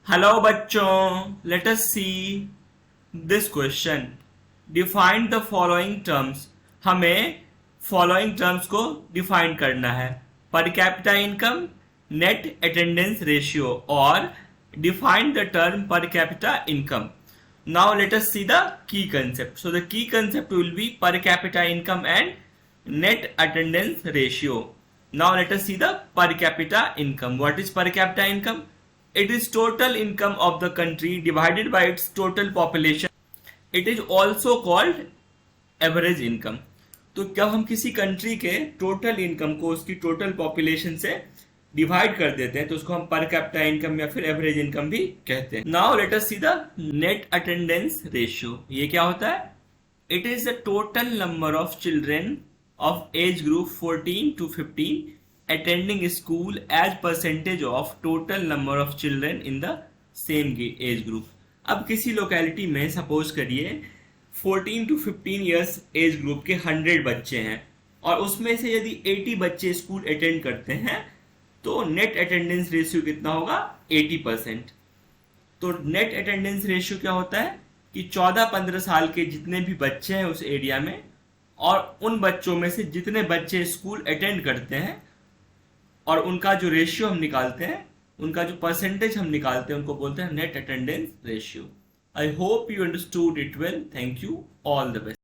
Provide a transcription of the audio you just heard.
Hello बच्चों, let us see this question. Define the following terms. हमें following terms को define करना है। Per capita income, net attendance ratio और define the term per capita income. Now let us see the key concept. So the key concept will be per capita income and net attendance ratio. Now let us see the per capita income. What is per capita income? It is total income of the country divided by its total population. It is also called average income. तो जब हम किसी country के total income को उसकी total population से divide कर देते हैं तो उसको हम पर कैपिटा इनकम या फिर एवरेज इनकम भी कहते हैं। Now let us see the net attendance ratio. ये क्या होता है? It is the total number of children of age group 14 to 15 attending school as percentage of total number of children in the same age group. अब किसी locality में suppose करिए 14 to 15 years age group के 100 बच्चे हैं और उसमें से यदि 80 बच्चे स्कूल अटेंड करते हैं तो नेट अटेंडेंस रेशियो कितना होगा? 80%। तो नेट अटेंडेंस रेशियो क्या होता है कि 14-15 साल के जितने भी बच्चे हैं उस एरिया में और उन बच्चों में से जितने बच्चे स्कूल अटेंड करते हैं और उनका जो रेशियो हम निकालते हैं, उनका जो परसेंटेज हम निकालते हैं, उनको बोलते हैं net attendance ratio. I hope you understood it well. Thank you. All the best.